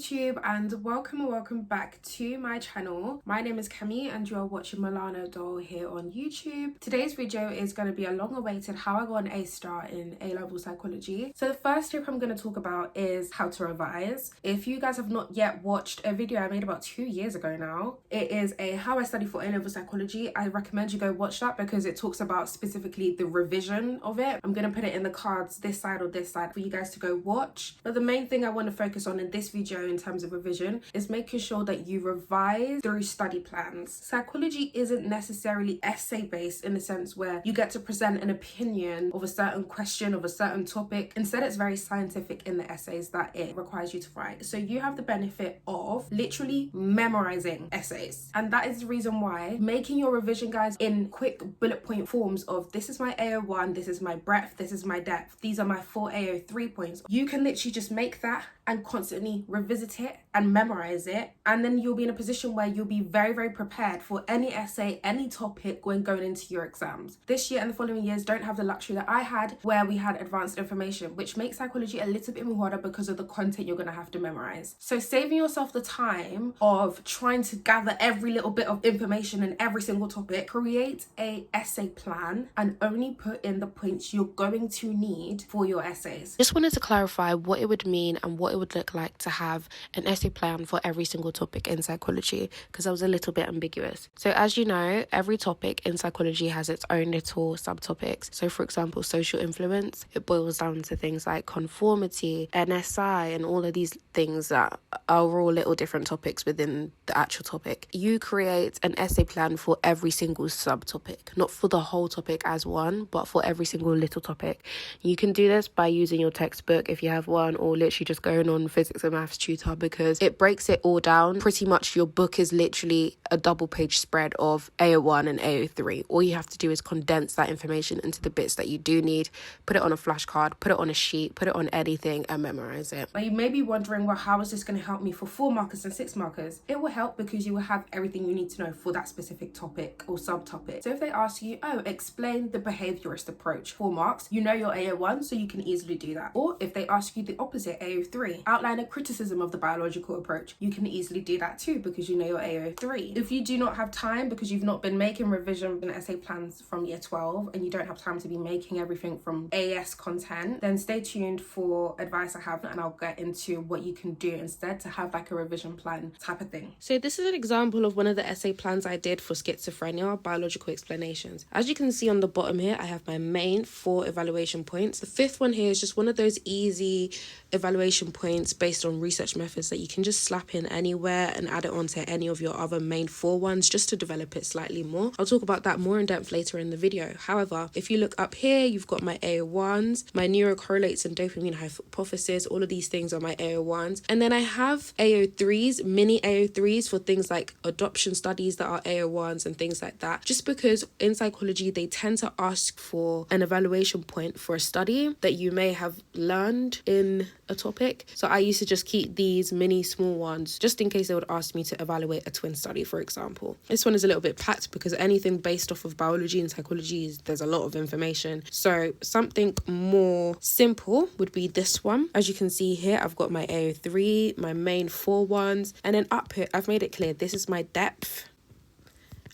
YouTube, and welcome back to my channel. My name is Keh-me and you are watching Milano Doll here on YouTube. Today's video is going to be a long-awaited how I got an A star in A-level psychology. So the first tip I'm going to talk about is how to revise. If you guys have not yet watched a video I made about 2 years ago now, it is a how I study for A-level psychology. I recommend you go watch that because it talks about specifically the revision of it. I'm going to put it in the cards this side or this side for you guys to go watch. But the main thing I want to focus on in this video in terms of revision is making sure that you revise through study plans. Psychology isn't necessarily essay based in the sense where you get to present an opinion of a certain question of a certain topic. Instead, it's very scientific in the essays that it requires you to write. So you have the benefit of literally memorizing essays, and that is the reason why making your revision guides in quick bullet point forms of this is my AO1, this is my breadth, this is my depth, these are my 4 AO3 points. You can literally just make that and constantly revisit it and memorize it, and then you'll be in a position where you'll be very prepared for any essay, any topic when going into your exams. This year and the following years don't have the luxury that I had where we had advanced information, which makes psychology a little bit more harder because of the content you're going to have to memorize. So saving yourself the time of trying to gather every little bit of information in every single topic, create a essay plan and only put in the points you're going to need for your essays. Just wanted to clarify what it would mean and what it would look like to have an essay plan for every single topic in psychology, because I was a little bit ambiguous. So as you know, every topic in psychology has its own little subtopics. So for example, social influence, it boils down to things like conformity, NSI, and all of these things that are all little different topics within the actual topic. You create an essay plan for every single subtopic, not for the whole topic as one, but for every single little topic. You can do this by using your textbook if you have one, or literally just going on physics and maths tutor, because it breaks it all down. Pretty much your book is literally a double page spread of AO1 and AO3. All you have to do is condense that information into the bits that you do need, put it on a flashcard, put it on a sheet, put it on anything and memorize it. Now you may be wondering, well, how is this going to help me for 4 markers and 6 markers? It will help because you will have everything you need to know for that specific topic or subtopic. So if they ask you, oh, explain the behaviorist approach, 4 marks, you know your AO1, so you can easily do that. Or if they ask you the opposite, AO3, outline a criticism of the biological approach, you can easily do that too because you know your AO3. If you do not have time because you've not been making revision and essay plans from year 12 and you don't have time to be making everything from AS content, then stay tuned for advice I have, and I'll get into what you can do instead to have like a revision plan type of thing. So this is an example of one of the essay plans I did for schizophrenia, biological explanations. As you can see on the bottom here, I have my main 4 evaluation points. The 5th one here is just one of those easy evaluation points based on research methods that you can just slap in anywhere and add it onto any of your other main 4 ones just to develop it slightly more. I'll talk about that more in depth later in the video. However, if you look up here, you've got my AO1s, my neurocorrelates and dopamine hypothesis. All of these things are my AO1s. And then I have AO3s, mini AO3s for things like adoption studies that are AO1s and things like that. Just because in psychology, they tend to ask for an evaluation point for a study that you may have learned in a topic. So I used to just keep these mini small ones just in case they would ask me to evaluate a twin study, for example. This one is a little bit packed because anything based off of biology and psychology there's a lot of information. So something more simple would be this one. As you can see here, I've got my AO3, my main 4 ones, and then up here I've made it clear this is my depth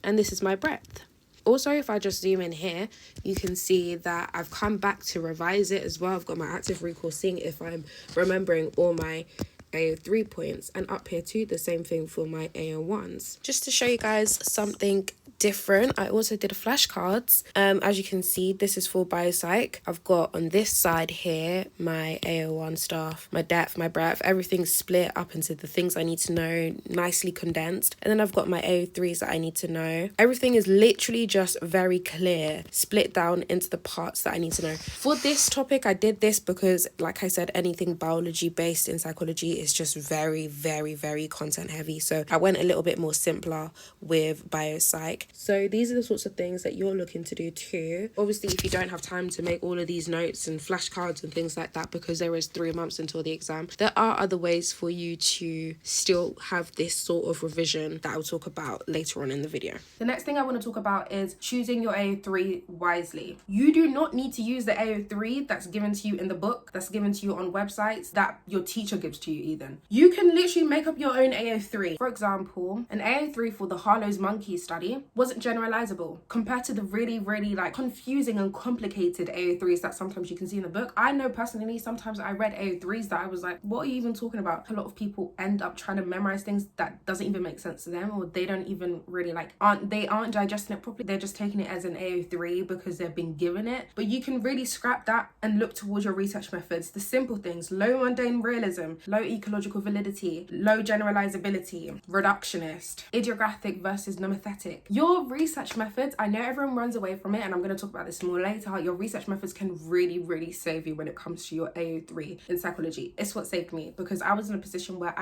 and this is my breadth. Also, if I just zoom in here, you can see that I've come back to revise it as well. I've got my active recall, seeing if I'm remembering all my AO3 points, and up here too, the same thing for my AO1s. Just to show you guys something different, I also did flashcards. As you can see, this is for biopsych. I've got on this side here my AO1 stuff, my depth, my breadth, everything's split up into the things I need to know, nicely condensed. And then I've got my AO3s that I need to know. Everything is literally just very clear, split down into the parts that I need to know. For this topic, I did this because, like I said, anything biology based in psychology is just very content heavy. So I went a little bit more simpler with biopsych. So these are the sorts of things that you're looking to do too. Obviously, if you don't have time to make all of these notes and flashcards and things like that because there is 3 months until the exam, there are other ways for you to still have this sort of revision that I'll talk about later on in the video. The next thing I want to talk about is choosing your AO3 wisely. You do not need to use the AO3 that's given to you in the book, that's given to you on websites, that your teacher gives to you you then. You can literally make up your own AO3. For example, an AO3 for the Harlow's monkey study wasn't generalizable compared to the really, really like confusing and complicated AO3s that sometimes you can see in the book. I know personally, sometimes I read AO3s that I was like, what are you even talking about? A lot of people end up trying to memorize things that doesn't even make sense to them, or they don't even really like, aren't digesting it properly. They're just taking it as an AO3 because they've been given it. But you can really scrap that and look towards your research methods. The simple things: low mundane realism, low ecological validity, low generalizability, reductionist, idiographic versus nomothetic. Your research methods, I know everyone runs away from it, and I'm going to talk about this more later. Your research methods can really, really save you when it comes to your AO3 in psychology. It's what saved me, because I was in a position where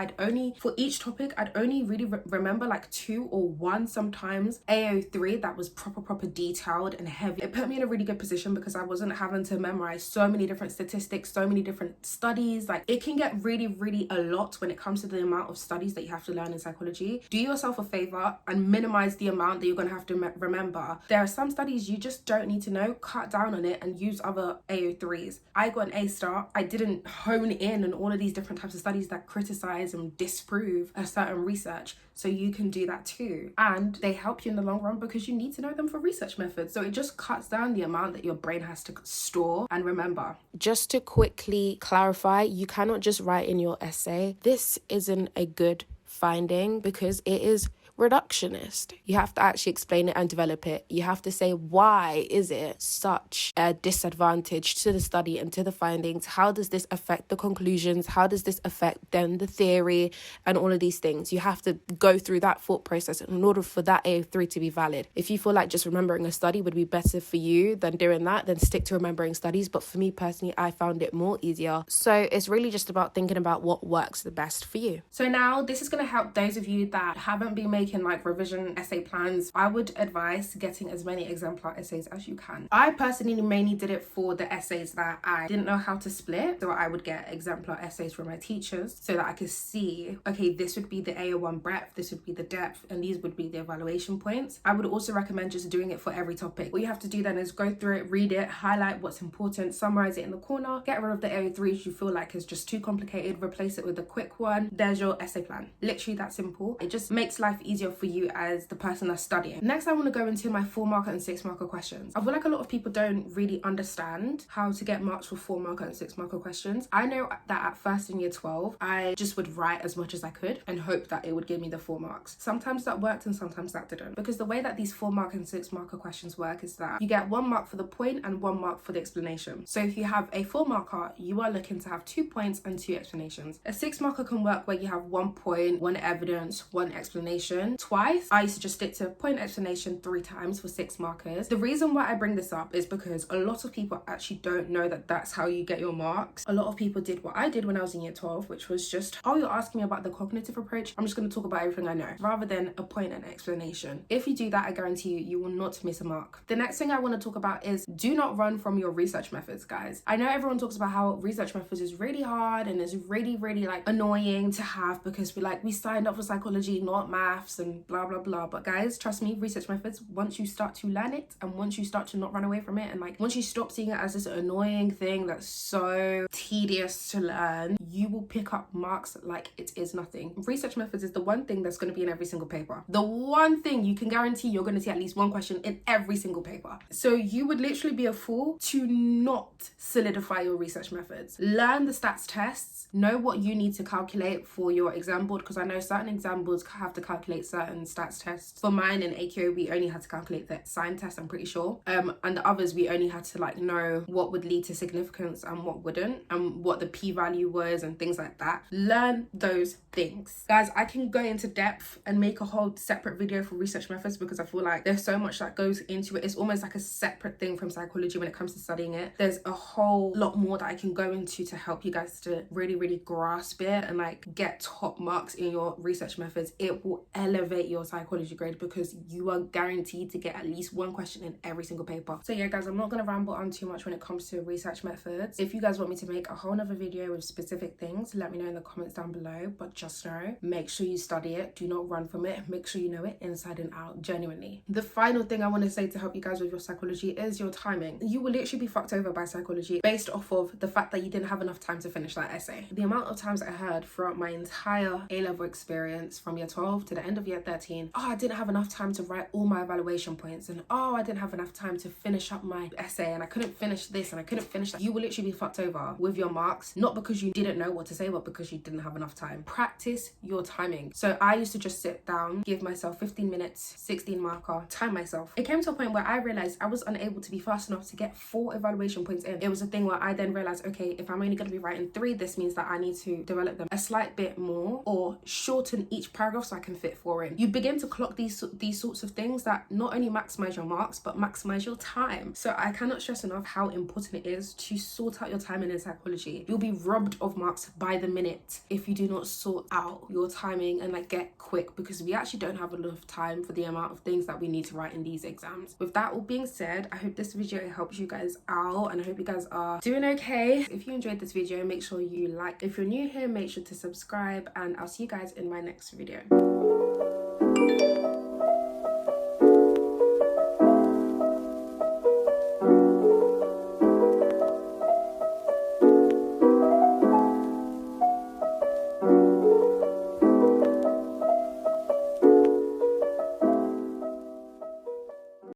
for each topic, I'd only really remember like 2 or 1 sometimes AO3 that was proper detailed and heavy. It put me in a really good position because I wasn't having to memorize so many different statistics, so many different studies. Like, it can get really, really a lot when it comes to the amount of studies that you have to learn in psychology. Do yourself a favor and minimize the amount that you're going to have to remember. There are some studies you just don't need to know. Cut down on it and use other AO3s. I got an A star. I didn't hone in on all of these different types of studies that criticize and disprove a certain research. So you can do that too. And they help you in the long run because you need to know them for research methods. So it just cuts down the amount that your brain has to store and remember. Just to quickly clarify, you cannot just write in your essay, this isn't a good finding, because it is reductionist. You have to actually explain it and develop it. You have to say, why is it such a disadvantage to the study and to the findings? How does this affect the conclusions? How does this affect then the theory and all of these things? You have to go through that thought process in order for that AO3 to be valid. If you feel like just remembering a study would be better for you than doing that, then stick to remembering studies. But for me personally, I found it more easier. So it's really just about thinking about what works the best for you. So now this is going to help those of you that haven't been making like revision essay plans. I would advise getting as many exemplar essays as you can. I personally mainly did it for the essays that I didn't know how to split, so I would get exemplar essays from my teachers so that I could see, okay, this would be the AO1 breadth, this would be the depth, and these would be the evaluation points. I would also recommend just doing it for every topic. What you have to do then is go through it, read it, highlight what's important, summarize it in the corner, get rid of the AO3s you feel like is just too complicated, replace it with a quick one. There's your essay plan. Literally that simple. It just makes life easier for you as the person that's studying. Next, I want to go into my 4-marker and 6-marker questions. I feel like a lot of people don't really understand how to get marks for 4-marker and 6-marker questions. I know that at first in year 12, I just would write as much as I could and hope that it would give me the 4 marks. Sometimes that worked and sometimes that didn't. Because the way that these 4-marker and 6-marker questions work is that you get 1 mark for the point and 1 mark for the explanation. So if you have a 4-marker, you are looking to have 2 points and 2 explanations. A 6-marker can work where you have 1 point, 1 evidence, 1 explanation. Twice, I used to just stick to point, explanation 3 times for 6 markers. The reason why I bring this up is because a lot of people actually don't know that that's how you get your marks. A lot of people did what I did when I was in year 12, which was just, oh, you're asking me about the cognitive approach, I'm just going to talk about everything I know, rather than a point and explanation. If you do that, I guarantee you, you will not miss a mark. The next thing I want to talk about is do not run from your research methods, guys. I know everyone talks about how research methods is really hard and is really, really like annoying to have because we signed up for psychology, not maths and blah, blah, blah. But guys, trust me, research methods, once you start to learn it and once you start to not run away from it and like once you stop seeing it as this annoying thing that's so tedious to learn, you will pick up marks like it is nothing. Research methods is the one thing that's going to be in every single paper. The one thing you can guarantee you're going to see at least 1 question in every single paper. So you would literally be a fool to not solidify your research methods. Learn the stats tests, know what you need to calculate for your exam board, because I know certain exam boards have to calculate certain stats tests. For mine in AQO, we only had to calculate the sign test, I'm pretty sure. And the others, we only had to like know what would lead to significance and what wouldn't, and what the p-value was and things like that. Learn those things. Guys, I can go into depth and make a whole separate video for research methods because I feel like there's so much that goes into it. It's almost like a separate thing from psychology when it comes to studying it. There's a whole lot more that I can go into to help you guys to really, really grasp it and like get top marks in your research methods. It will elevate your psychology grade, because you are guaranteed to get at least one question in every single paper. So yeah guys, I'm not going to ramble on too much when it comes to research methods. If you guys want me to make a whole nother video with specific things, let me know in the comments down below. But just know, make sure you study it, do not run from it, make sure you know it inside and out, genuinely. The final thing I want to say to help you guys with your psychology is your timing. You will literally be fucked over by psychology based off of the fact that you didn't have enough time to finish that essay. The amount of times I heard throughout my entire A-level experience from year 12 to the end of year 13, oh, I didn't have enough time to write all my evaluation points, and oh, I didn't have enough time to finish up my essay, and I couldn't finish this and I couldn't finish that. You will literally be fucked over with your marks, not because you didn't know what to say, but because you didn't have enough time. Practice your timing. So I used to just sit down, give myself 15 minutes, 16 marker, time myself. It came to a point where I realized I was unable to be fast enough to get 4 evaluation points in. It was a thing where I then realized, okay, if I'm only going to be writing 3, this means that I need to develop them a slight bit more or shorten each paragraph so I can fit 4 in. You begin to clock these sorts of things that not only maximize your marks but maximize your time. So I cannot stress enough how important it is to sort out your timing in psychology. You'll be robbed of marks by the minute if you do not sort out your timing and like get quick, because we actually don't have enough time for the amount of things that we need to write in these exams. With that all being said, I hope this video helps you guys out and I hope you guys are doing okay. If you enjoyed this video, make sure you like. If you're new here, make sure to subscribe, and I'll see you guys in my next video.